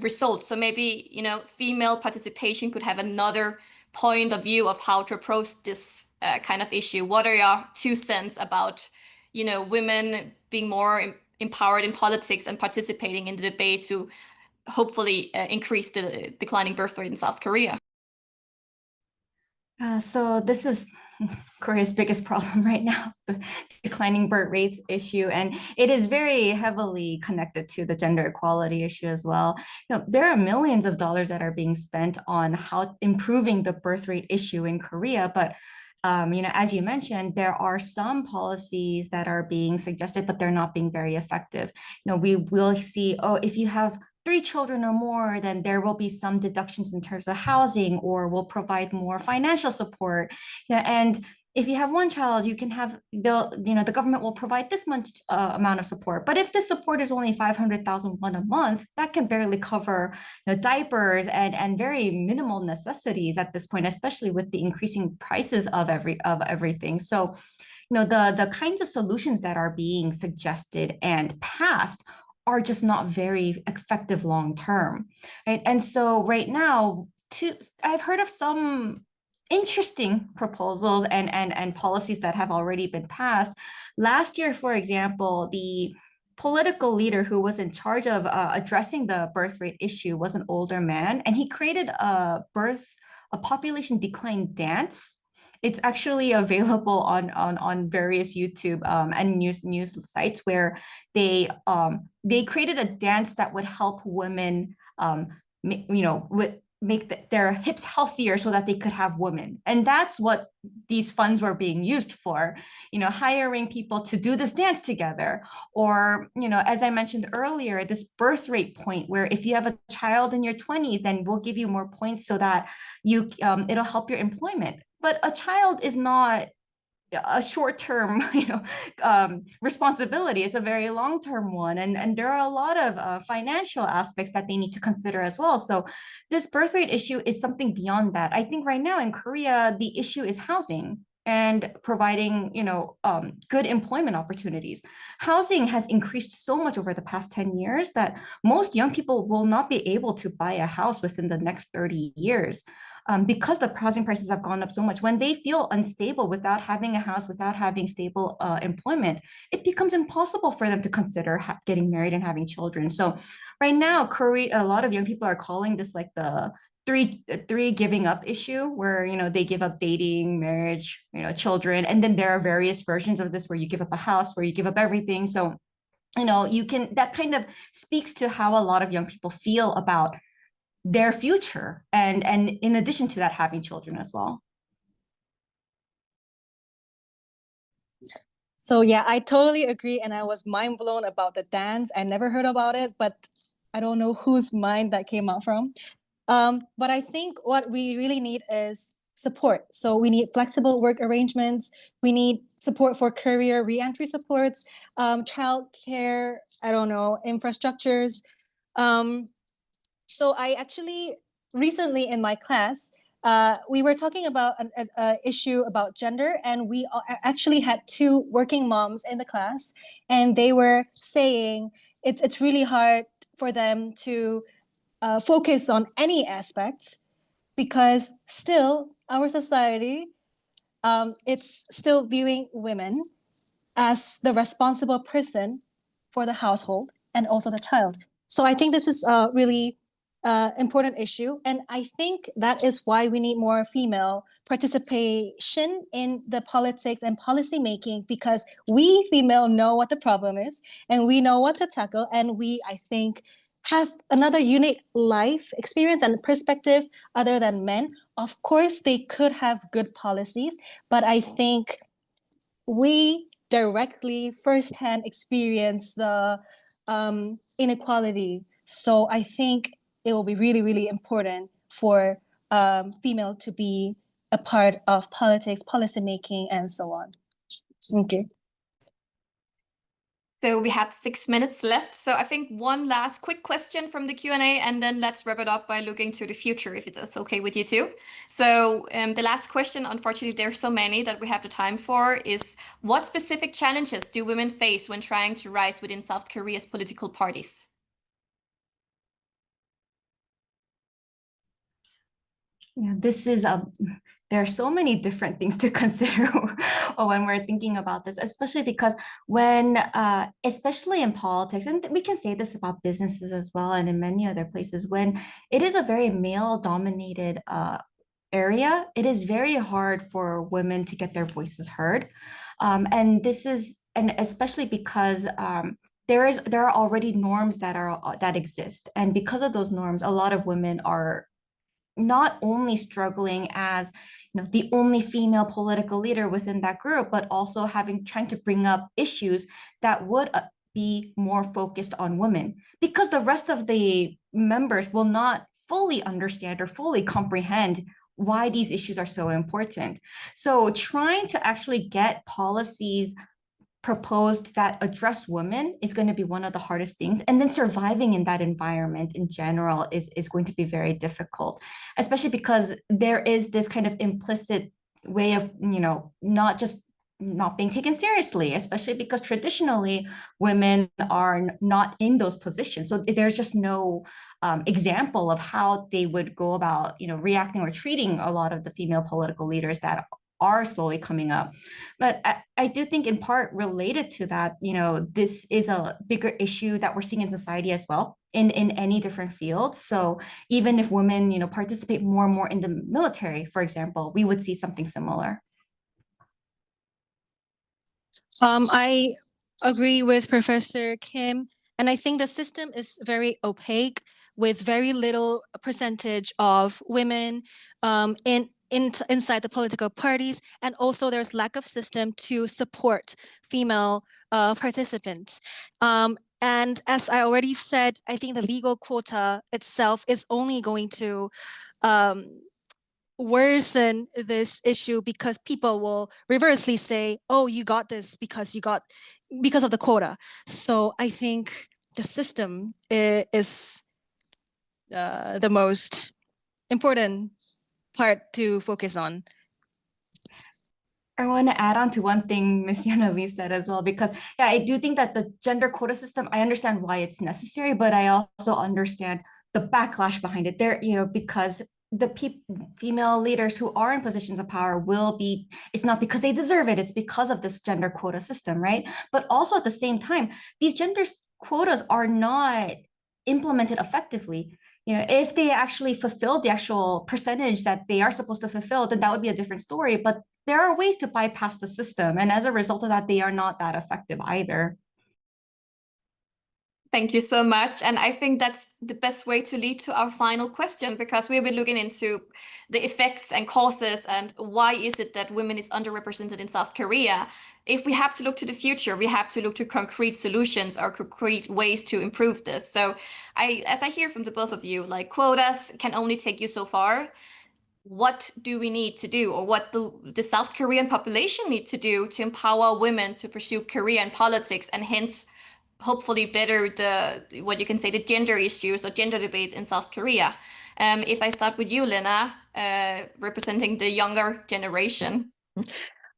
result. So maybe, female participation could have another point of view of how to approach this kind of issue. What are your 2 cents about, women being more empowered in politics and participating in the debate to hopefully increase the declining birth rate in South Korea? So this is Korea's biggest problem right now, the declining birth rates issue, and it is very heavily connected to the gender equality issue as well. There are millions of dollars that are being spent on how improving the birth rate issue in Korea, but as you mentioned, there are some policies that are being suggested, but they're not being very effective. We will see, oh, if you have 3 children or more, then there will be some deductions in terms of housing, or will provide more financial support. And if you have 1 child, you can have the government will provide this much amount of support. But if this support is only 500,000 won a month, that can barely cover diapers and very minimal necessities at this point, especially with the increasing prices of everything. So the kinds of solutions that are being suggested and passed are just not very effective long term, right? And so right now, I've heard of some interesting proposals and policies that have already been passed. Last year, for example, the political leader who was in charge of addressing the birth rate issue was an older man, and he created a population decline dance. It's actually available on various YouTube and news sites, where they created a dance that would help women make their hips healthier so that they could have women. And that's what these funds were being used for, hiring people to do this dance together. Or, as I mentioned earlier, this birth rate point, where if you have a child in your 20s, then we'll give you more points so that it'll help your employment. But a child is not a short-term responsibility. It's a very long-term one, and there are a lot of financial aspects that they need to consider as well. So this birth rate issue is something beyond that. I think right now in Korea, the issue is housing and providing good employment opportunities. Housing has increased so much over the past 10 years that most young people will not be able to buy a house within the next 30 years. Because the housing prices have gone up so much, when they feel unstable without having a house, without having stable employment, it becomes impossible for them to consider getting married and having children. So right now, Korea, a lot of young people are calling this like the three giving up issue, where they give up dating, marriage, children, and then there are various versions of this where you give up a house, where you give up everything. So that kind of speaks to how a lot of young people feel about their future, and in addition to that, having children as well. So yeah, I totally agree, and I was mind blown about the dance. I never heard about it, but I don't know whose mind that came out from. But I think what we really need is support. So we need flexible work arrangements. We need support for career reentry supports, childcare, infrastructures. So I actually recently in my class, we were talking about an issue about gender, and we actually had 2 working moms in the class, and they were saying it's really hard for them to focus on any aspects, because still our society, it's still viewing women as the responsible person for the household and also the child. So I think this is a really important issue. And I think that is why we need more female participation in the politics and policy making, because we female know what the problem is and we know what to tackle. And we, I think, have another unique life experience and perspective other than men. Of course, they could have good policies, but I think we directly firsthand experience the inequality. So I think it will be really, really important for female to be a part of politics, policy making, and so on. Okay. So we have 6 minutes left. So I think one last quick question from the Q&A, and then let's wrap it up by looking to the future, if that's okay with you too. So the last question, unfortunately, there's so many that we have the time for, is what specific challenges do women face when trying to rise within South Korea's political parties? Yeah, this is there are so many different things to consider when we're thinking about this, especially because when, especially in politics, and we can say this about businesses as well, and in many other places, when it is a very male-dominated area, it is very hard for women to get their voices heard, and especially because there are already norms that exist, and because of those norms, a lot of women are not only struggling as the only female political leader within that group, but also trying to bring up issues that would be more focused on women, because the rest of the members will not fully understand or fully comprehend why these issues are so important. So trying to actually get policies proposed that address women is going to be one of the hardest things. And then surviving in that environment in general is going to be very difficult, especially because there is this kind of implicit way of, not just not being taken seriously, especially because traditionally women are not in those positions. So there's just no example of how they would go about, reacting or treating a lot of the female political leaders that are slowly coming up. But I do think in part related to that, this is a bigger issue that we're seeing in society as well, in any different fields. So even if women, participate more and more in the military, for example, we would see something similar. I agree with Professor Kim, and I think the system is very opaque with very little percentage of women inside the political parties, and also there's lack of system to support female participants. And as I already said, I think the legal quota itself is only going to worsen this issue, because people will reversely say, oh, you got this because of the quota. So I think the system is the most important part to focus on. I want to add on to one thing Ms. Yana said as well, because yeah, I do think that the gender quota system, I understand why it's necessary, but I also understand the backlash behind it there, because the female leaders who are in positions of power it's not because they deserve it, it's because of this gender quota system, right? But also at the same time, these gender quotas are not implemented effectively. If they actually fulfill the actual percentage that they are supposed to fulfill, then that would be a different story. But there are ways to bypass the system, and as a result of that, they are not that effective either. Thank you so much. And I think that's the best way to lead to our final question, because we'll be looking into the effects and causes and why is it that women is underrepresented in South Korea. If we have to look to the future, we have to look to concrete solutions or concrete ways to improve this. So as I hear from the both of you, like quotas can only take you so far. What do we need to do, or what the South Korean population need to do to empower women to pursue career in politics, and hence hopefully better what you can say, the gender issues or gender debate in South Korea. If I start with you, Lena, representing the younger generation.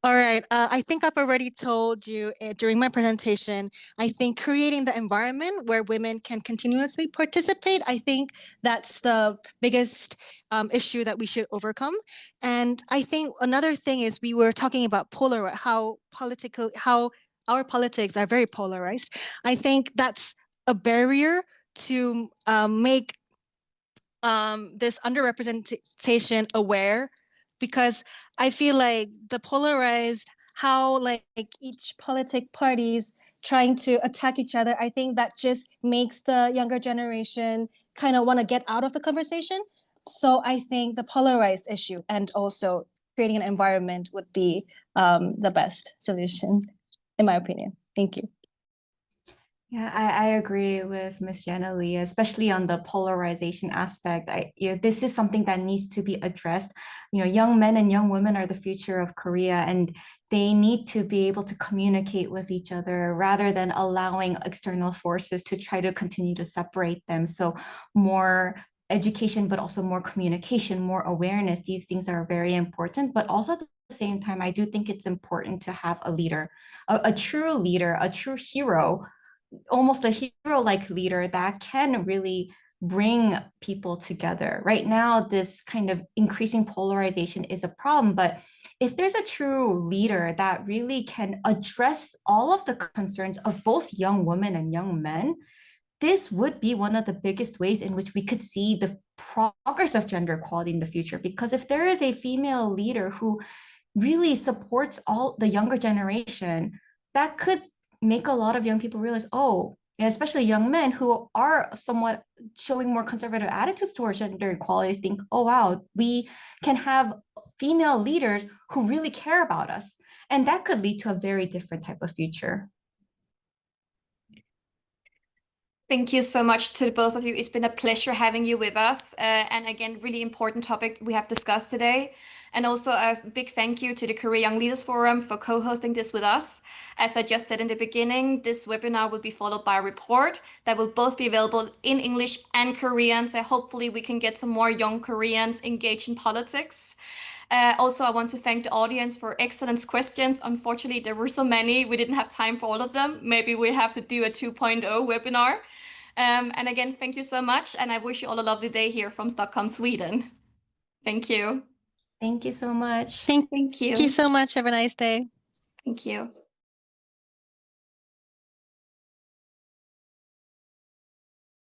All right. I think I've already told you during my presentation, I think creating the environment where women can continuously participate, I think that's the biggest issue that we should overcome. And I think another thing is, we were talking about how our politics are very polarized. I think that's a barrier to make this underrepresentation aware, because I feel like the polarized, how like each politic parties trying to attack each other, I think that just makes the younger generation kind of want to get out of the conversation. So I think the polarized issue and also creating an environment would be the best solution, in my opinion. Thank you. Yeah, I agree with Miss Jenna Lee, especially on the polarization aspect. This is something that needs to be addressed. Young men and young women are the future of Korea, and they need to be able to communicate with each other rather than allowing external forces to try to continue to separate them. So more education, but also more communication, more awareness. These things are very important, but also at the same time, I do think it's important to have a leader, a true leader, a true hero, almost a hero-like leader that can really bring people together. Right now, this kind of increasing polarization is a problem, but if there's a true leader that really can address all of the concerns of both young women and young men, this would be one of the biggest ways in which we could see the progress of gender equality in the future. Because if there is a female leader who really supports all the younger generation, that could make a lot of young people realize, oh, and especially young men who are somewhat showing more conservative attitudes towards gender equality, think, oh, wow, we can have female leaders who really care about us. And that could lead to a very different type of future. Thank you so much to both of you. It's been a pleasure having you with us. And again, really important topic we have discussed today. And also a big thank you to the Korea Young Leaders Forum for co-hosting this with us. As I just said in the beginning, this webinar will be followed by a report that will both be available in English and Korean. So hopefully we can get some more young Koreans engaged in politics. Also, I want to thank the audience for excellent questions. Unfortunately, there were so many, we didn't have time for all of them. Maybe we have to do a 2.0 webinar. And again, thank you so much. And I wish you all a lovely day here from Stockholm, Sweden. Thank you. Thank you so much. Thank Thank you you. so much. Have a nice day. Thank you.